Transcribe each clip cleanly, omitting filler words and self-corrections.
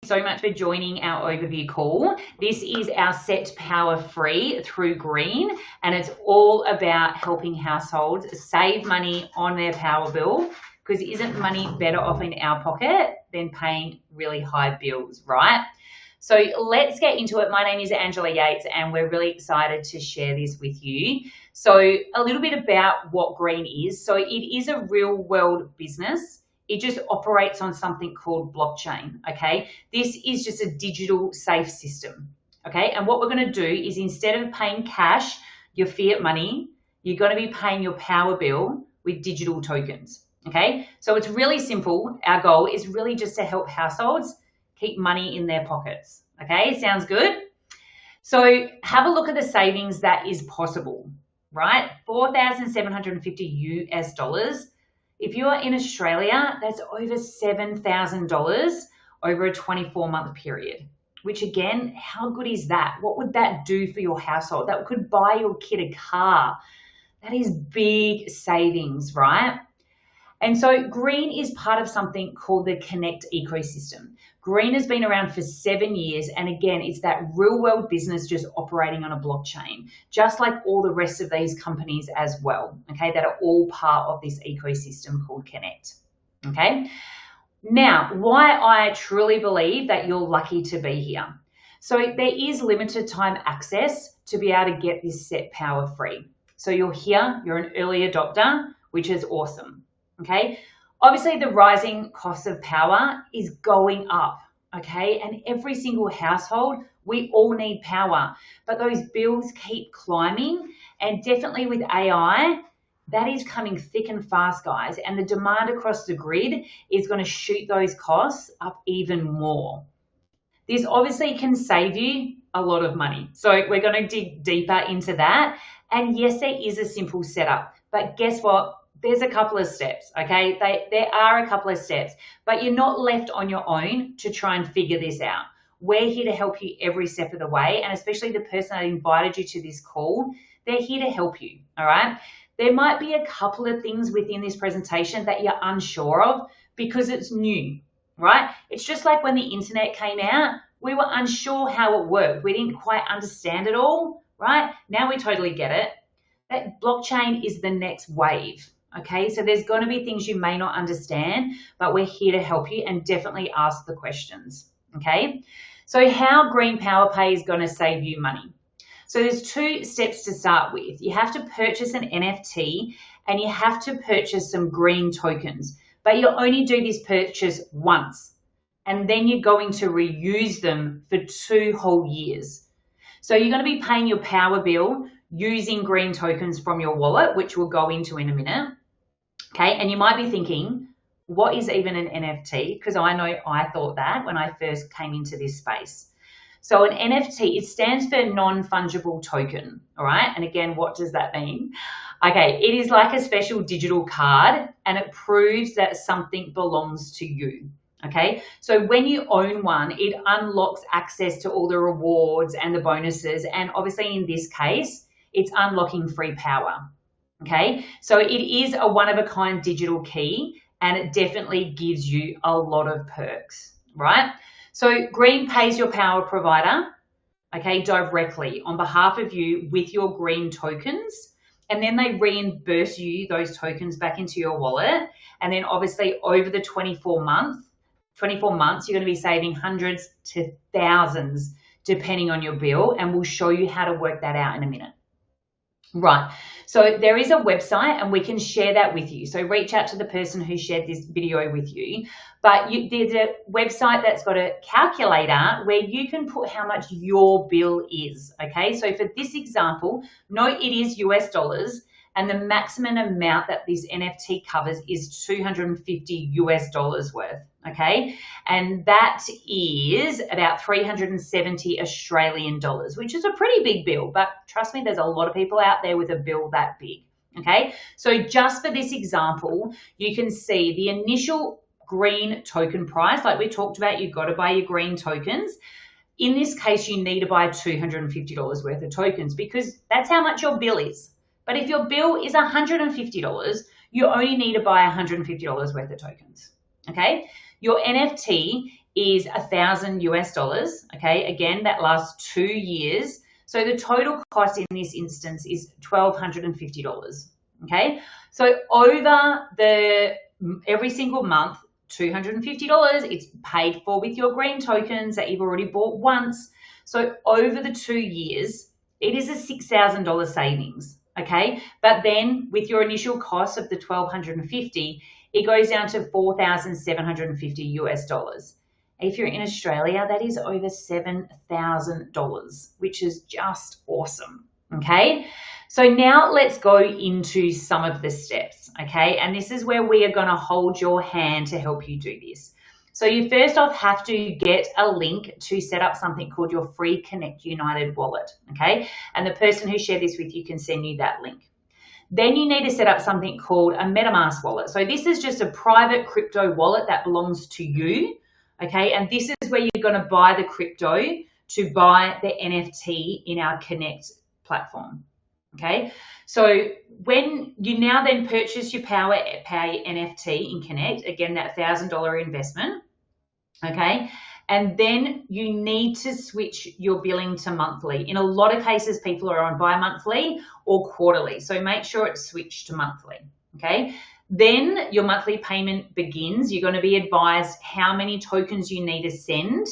so much for joining our overview call. This is our Set Power Free through Green, and it's all about helping households save money on their power bill, because isn't money better off in our pocket than paying really high bills, right? So let's get into it. My name is Angela Yates, and we're really excited to share this with you. So a little bit about what Green is. So it is a real world business. It just operates on something called blockchain, okay? This is just a digital safe system, okay? And what we're going to do is, instead of paying cash, your fiat money, you're going to be paying your power bill with digital tokens, okay? So it's really simple. Our goal is really just to help households keep money in their pockets, okay? Sounds good? So have a look at the savings that is possible, right? $4,750 US. If you are in Australia, that's over $7,000 over a 24-month period, which again, how good is that? What would that do for your household? That could buy your kid a car. That is big savings, right? And so Green is part of something called the Connect ecosystem. Green has been around for 7 years, and again, it's that real world business just operating on a blockchain, just like all the rest of these companies as well, okay, that are all part of this ecosystem called Connect, okay? Now, why I truly believe that you're lucky to be here. So there is limited time access to be able to get this Set Power Free. So you're here, you're an early adopter, which is awesome, okay? Obviously, the rising cost of power is going up, okay? And every single household, we all need power, but those bills keep climbing, and definitely with AI, that is coming thick and fast, guys, and the demand across the grid is going to shoot those costs up even more. This obviously can save you a lot of money. So we're going to dig deeper into that. And yes, there is a simple setup, but guess what? There's a couple of steps, okay? There are a couple of steps, but you're not left on your own to try and figure this out. We're here to help you every step of the way, and especially the person that invited you to this call, they're here to help you, all right? There might be a couple of things within this presentation that you're unsure of because it's new, right? It's just like when the internet came out, we were unsure how it worked. We didn't quite understand it all, right? Now we totally get it. That blockchain is the next wave. Okay, so there's going to be things you may not understand, but we're here to help you, and definitely ask the questions. Okay, so how Green PowerPay is going to save you money? So there's 2 steps to start with. You have to purchase an NFT, and you have to purchase some green tokens, but you'll only do this purchase once, and then you're going to reuse them for 2 whole years. So you're going to be paying your power bill using green tokens from your wallet, which we'll go into in a minute. Okay, and you might be thinking, what is even an NFT? Because I know I thought that when I first came into this space. So an NFT, it stands for non-fungible token, all right? And again, what does that mean? Okay, it is like a special digital card, and it proves that something belongs to you. Okay, so when you own one, it unlocks access to all the rewards and the bonuses, and obviously in this case, it's unlocking free power. Okay, so it is a one-of-a-kind digital key, and it definitely gives you a lot of perks, right? So Green pays your power provider, okay, directly on behalf of you with your green tokens, and then they reimburse you those tokens back into your wallet, and then obviously over the 24 months, you're going to be saving hundreds to thousands depending on your bill, and we'll show you how to work that out in a minute. Right, so there is a website, and we can share that with you. So reach out to the person who shared this video with you. But there's a website that's got a calculator where you can put how much your bill is, okay? So for this example, note it is US dollars, and the maximum amount that this NFT covers is $250 US worth, okay? And that is about 370 Australian dollars, which is a pretty big bill, but trust me, there's a lot of people out there with a bill that big, okay? So just for this example, you can see the initial green token price, like we talked about, you've got to buy your green tokens. In this case, you need to buy $250 worth of tokens because that's how much your bill is. But if your bill is $150, you only need to buy $150 worth of tokens, okay? Your NFT is $1,000. Okay, again, that lasts 2 years. So the total cost in this instance is $1,250. Okay, so over every single month, $250, it's paid for with your green tokens that you've already bought once. So over the 2 years, it is a $6,000 savings. Okay, but then with your initial cost of the $1,250, it goes down to $4,750. If you're in Australia, that is over $7,000, which is just awesome. Okay, so now let's go into some of the steps. Okay, and this is where we are going to hold your hand to help you do this. So you first off have to get a link to set up something called your free Connect United wallet. Okay, and the person who shared this with you can send you that link. Then you need to set up something called a MetaMask wallet. So this is just a private crypto wallet that belongs to you. Okay, and this is where you're going to buy the crypto to buy the NFT in our Connect platform. Okay, so when you now then purchase your PowerPay NFT in Connect, again, that $1,000 investment, okay, and then you need to switch your billing to monthly. In a lot of cases, people are on bi-monthly or quarterly, so make sure it's switched to monthly, okay? Then your monthly payment begins. You're going to be advised how many tokens you need to send.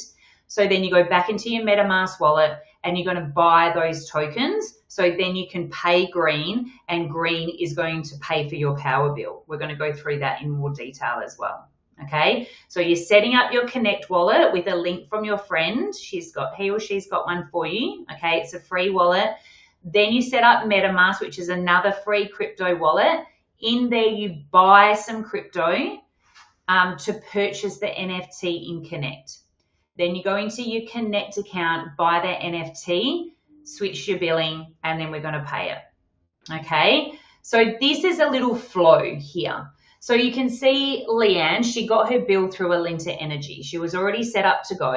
So then you go back into your MetaMask wallet and you're going to buy those tokens. So then you can pay Green, and Green is going to pay for your power bill. We're going to go through that in more detail as well. Okay, so you're setting up your Connect wallet with a link from your friend. He or she's got one for you. Okay, it's a free wallet. Then you set up MetaMask, which is another free crypto wallet. In there, you buy some crypto to purchase the NFT in Connect. Then you go into your Connect account, buy that NFT, switch your billing, and then we're going to pay it. Okay, so this is a little flow here. So you can see Leanne, she got her bill through Alinta Energy. She was already set up to go.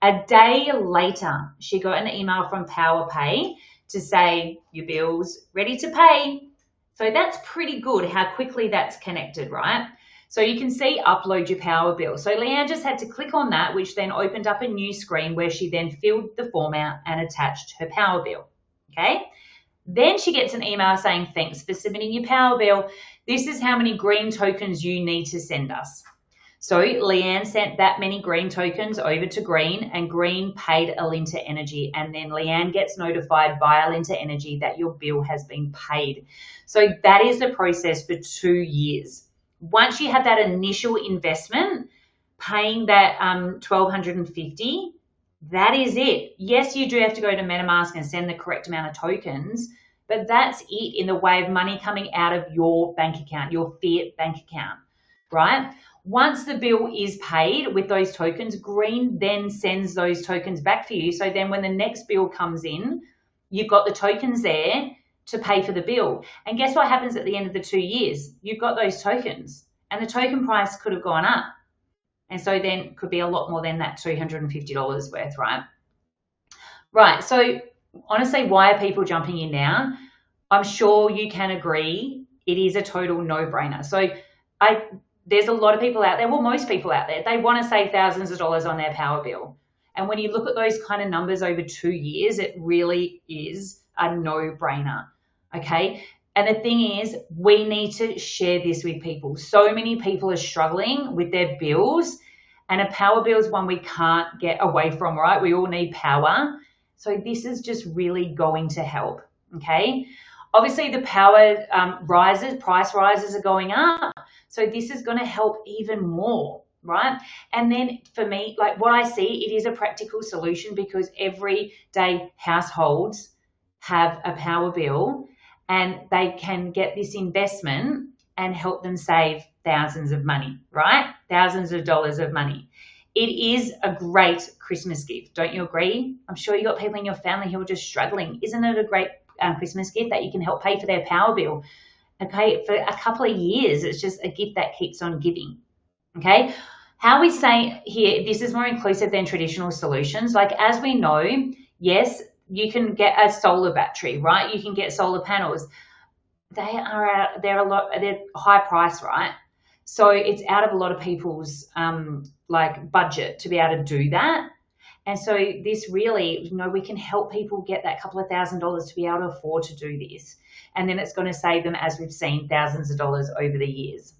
A day later, she got an email from PowerPay to say, your bill's ready to pay. So that's pretty good how quickly that's connected, right? So you can see upload your power bill. So Leanne just had to click on that, which then opened up a new screen where she then filled the form out and attached her power bill, okay? Then she gets an email saying, thanks for submitting your power bill. This is how many green tokens you need to send us. So Leanne sent that many green tokens over to Green, and Green paid Alinta Energy, and then Leanne gets notified by Alinta Energy that your bill has been paid. So that is the process for 2 years. Once you have that initial investment, paying that $1,250, that is it. Yes, you do have to go to MetaMask and send the correct amount of tokens, but that's it in the way of money coming out of your bank account, your fiat bank account, right? Once the bill is paid with those tokens, Green then sends those tokens back for you. So then when the next bill comes in, you've got the tokens there to pay for the bill. And guess what happens at the end of the 2 years? You've got those tokens, and the token price could have gone up. And so then it could be a lot more than that $250 worth, right? Right, so honestly, why are people jumping in now? I'm sure you can agree it is a total no-brainer. So there's a lot of people out there, well, most people out there, they want to save thousands of dollars on their power bill. And when you look at those kind of numbers over 2 years, it really is a no-brainer, okay? And the thing is, we need to share this with people. So many people are struggling with their bills, and a power bill is one we can't get away from, right? We all need power. So this is just really going to help, okay? Obviously, the power price rises are going up. So this is going to help even more, right? And then for me, like what I see, it is a practical solution because everyday households have a power bill, and they can get this investment and help them save thousands of money, right? Thousands of dollars of money. It is a great Christmas gift. Don't you agree? I'm sure you got people in your family who are just struggling. Isn't it a great Christmas gift that you can help pay for their power bill? Okay, for a couple of years, it's just a gift that keeps on giving. Okay, how we say here, this is more inclusive than traditional solutions. Like as we know, yes, you can get a solar battery, right? You can get solar panels. They're high price, right? So it's out of a lot of people's like budget to be able to do that. And so this really, we can help people get that couple of $1,000s to be able to afford to do this. And then it's going to save them, as we've seen, thousands of dollars over the years.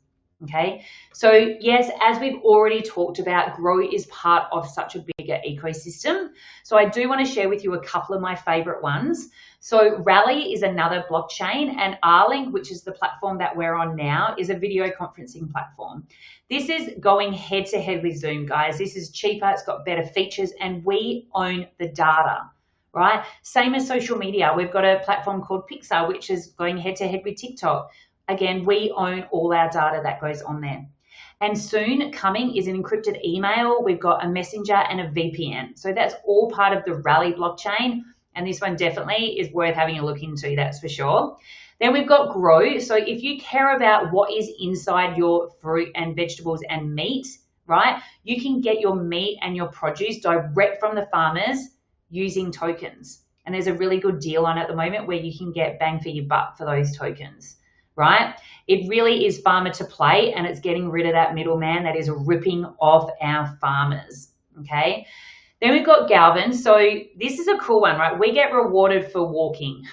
Okay, so yes, as we've already talked about, Grow is part of such a bigger ecosystem. So I do want to share with you a couple of my favorite ones. So Rally is another blockchain, and Rlink, which is the platform that we're on now, is a video conferencing platform. This is going head to head with Zoom, guys. This is cheaper, it's got better features, and we own the data, right? Same as social media. We've got a platform called Pixar, which is going head to head with TikTok. Again, we own all our data that goes on there. And soon coming is an encrypted email. We've got a messenger and a VPN. So that's all part of the Rally blockchain. And this one definitely is worth having a look into, that's for sure. Then we've got Grow. So if you care about what is inside your fruit and vegetables and meat, right, you can get your meat and your produce direct from the farmers using tokens. And there's a really good deal on at the moment where you can get bang for your buck for those tokens. Right? It really is farmer to play, and it's getting rid of that middleman that is ripping off our farmers. Okay. Then we've got Galvin. So this is a cool one, right? We get rewarded for walking,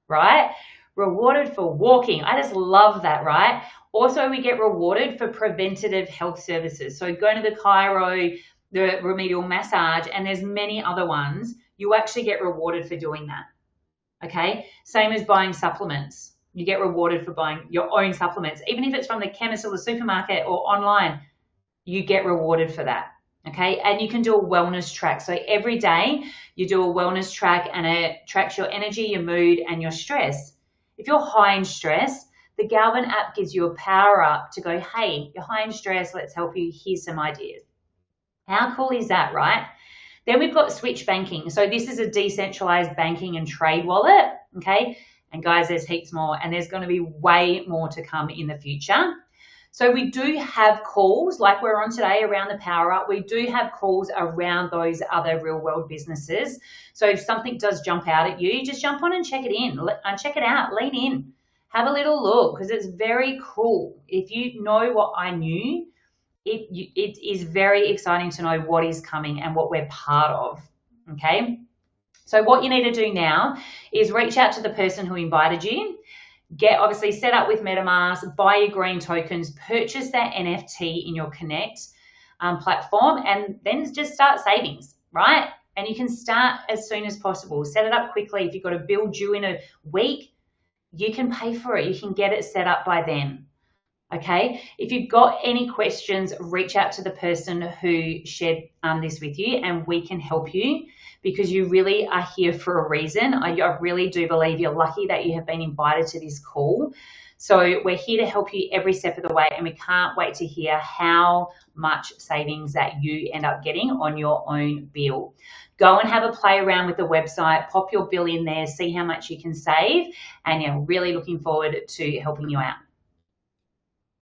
right? Rewarded for walking. I just love that, right? Also, we get rewarded for preventative health services. So going to the chiro, the remedial massage, and there's many other ones. You actually get rewarded for doing that. Okay. Same as buying supplements. You get rewarded for buying your own supplements. Even if it's from the chemist or the supermarket or online, you get rewarded for that, okay? And you can do a wellness track. So every day you do a wellness track, and it tracks your energy, your mood, and your stress. If you're high in stress, the Galvin app gives you a power up to go, hey, you're high in stress, let's help you, here's some ideas. How cool is that, right? Then we've got Switch Banking. So this is a decentralized banking and trade wallet, okay? And guys, there's heaps more, and there's going to be way more to come in the future. So we do have calls like we're on today around the power up. We do have calls around those other real world businesses. So if something does jump out at you, just jump on and check it in and check it out, lean in, have a little look, because it's very cool. If you know what I knew, it is very exciting to know what is coming and what we're part of. Okay. So what you need to do now is reach out to the person who invited you, get obviously set up with MetaMask, buy your green tokens, purchase that NFT in your Connect platform, and then just start savings, right? And you can start as soon as possible. Set it up quickly. If you've got a bill due in a week, you can pay for it. You can get it set up by then. Okay, if you've got any questions, reach out to the person who shared this with you, and we can help you, because you really are here for a reason. I really do believe you're lucky that you have been invited to this call. So we're here to help you every step of the way, and we can't wait to hear how much savings that you end up getting on your own bill. Go and have a play around with the website, pop your bill in there, see how much you can save, and really looking forward to helping you out.